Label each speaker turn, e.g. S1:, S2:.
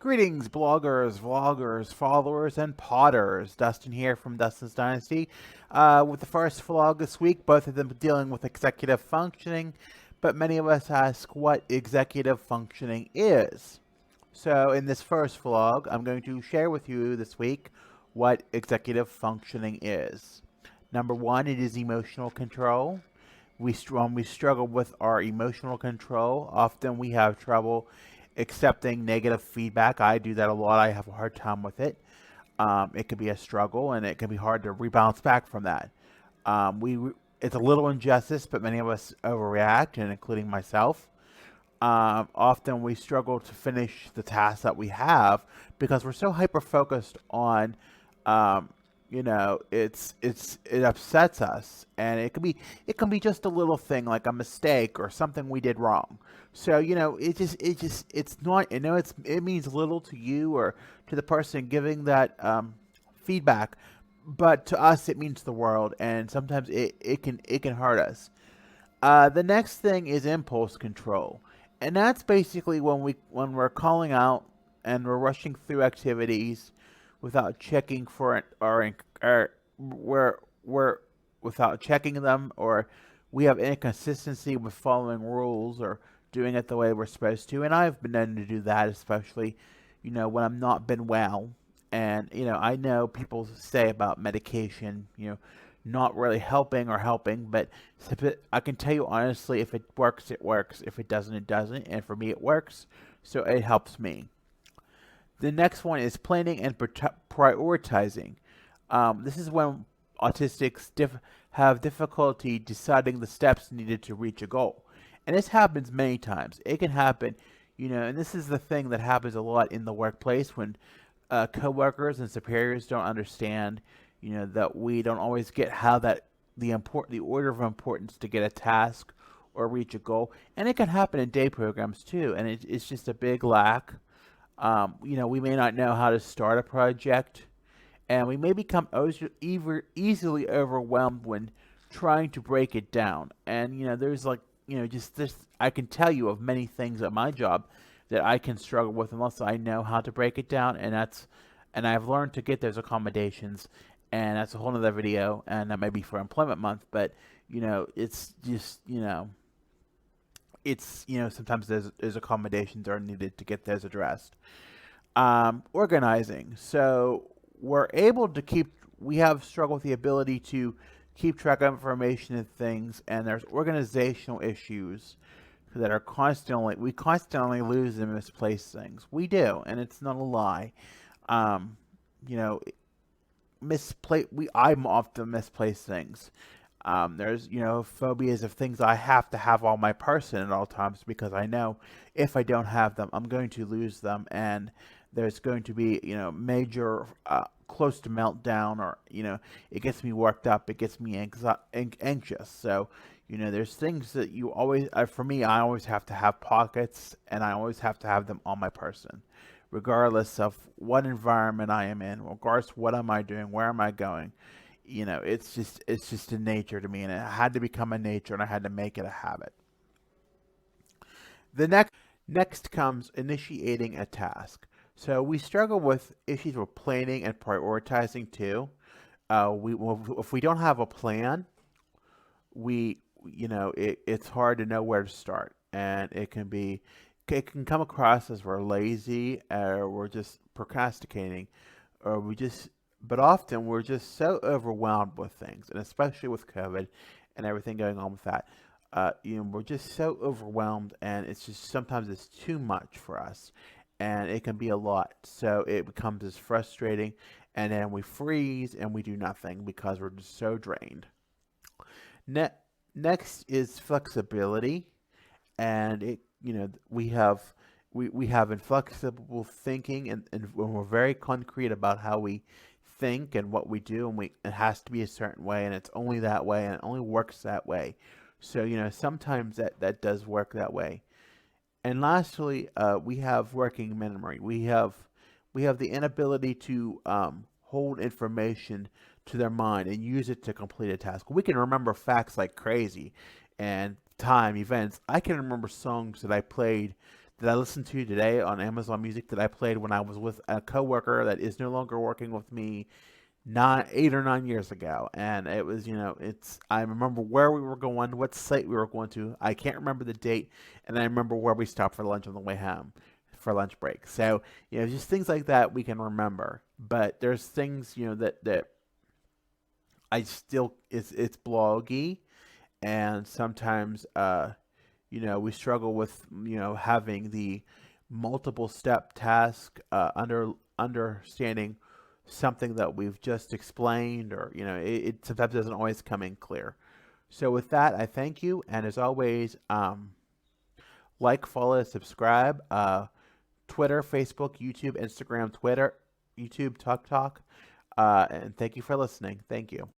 S1: Greetings, bloggers, vloggers, followers, and potters. Dustin here from Dustin's Dynasty. With the first vlog this week, both of them dealing with executive functioning, but many of us ask what executive functioning is. So, in this first vlog, I'm going to share with you this week what executive functioning is. Number one, it is emotional control. When we struggle with our emotional control, often we have trouble accepting negative feedback. I do that a lot. I have a hard time with it. It can be a struggle, and it can be hard to rebound back from that. It's a little injustice, but many of us overreact, and including myself. Often we struggle to finish the tasks that we have because we're so hyper focused on it upsets us, and it can be just a little thing like a mistake or something we did wrong. So it's not, it means little to you or to the person giving that feedback, but to us it means the world, and sometimes it can hurt us. The next thing is impulse control, and that's basically when we're calling out and we're rushing through activities without checking for it, or we're without checking them, or we have inconsistency with following rules or doing it the way we're supposed to. And I've been known to do that, especially when I'm not been well. And I know people say about medication, not really helping or helping, but I can tell you honestly, if it works, it works. If it doesn't, it doesn't. And for me, it works, so it helps me. The next one is planning and prioritizing. This is when autistics have difficulty deciding the steps needed to reach a goal. And this happens many times. It can happen, and this is the thing that happens a lot in the workplace when coworkers and superiors don't understand, that we don't always get how the order of importance to get a task or reach a goal. And it can happen in day programs too. And it's just a big lack. We may not know how to start a project, and we may become easily overwhelmed when trying to break it down. And there's just this. I can tell you of many things at my job that I can struggle with unless I know how to break it down, and I've learned to get those accommodations, and that's a whole other video, and that may be for employment month, but it's just sometimes there's accommodations that are needed to get those addressed. Organizing. So we have struggled with the ability to keep track of information and things, and there's organizational issues that we constantly lose and misplace things. We do, and it's not a lie. Um, you know, I'm often misplace things. There's phobias of things I have to have on my person at all times because I know if I don't have them, I'm going to lose them, and there's going to be major close to meltdown, or it gets me worked up, it gets me anxious. So there's things that you always for me, I always have to have pockets, and I always have to have them on my person, regardless of what environment I am in, regardless of what am I doing, where am I going. It's just a nature to me, and it had to become a nature, and I had to make it a habit. The next comes initiating a task. So we struggle with issues with planning and prioritizing too. If we don't have a plan, it's hard to know where to start, and it can come across as we're lazy, or we're just procrastinating, or but often we're just so overwhelmed with things, and especially with COVID and everything going on with that. We're just so overwhelmed, and sometimes it's too much for us, and it can be a lot. So it becomes as frustrating, and then we freeze and we do nothing because we're just so drained. Ne- Next is flexibility, and we have inflexible thinking, and when we're very concrete about how we think and what we do, and it has to be a certain way, and it's only that way, and it only works that way. So sometimes that does work that way. And lastly, we have working memory. We have the inability to hold information to their mind and use it to complete a task. We can remember facts like crazy, and time, events. I can remember songs that I played that I listened to today on Amazon Music that I played when I was with a coworker that is no longer working with me 8 or 9 years ago, and it was, it's. I remember where we were going, what site we were going to. I can't remember the date, and I remember where we stopped for lunch on the way home, for lunch break. So just things like that we can remember. But there's things that I still it's bloggy, and sometimes we struggle with having the multiple step task understanding something that we've just explained, or it sometimes doesn't always come in clear. So with that, I thank you, and as always, like, follow, subscribe, Twitter, Facebook, YouTube, Instagram, Twitter, YouTube, Talk, and thank you for listening. Thank you.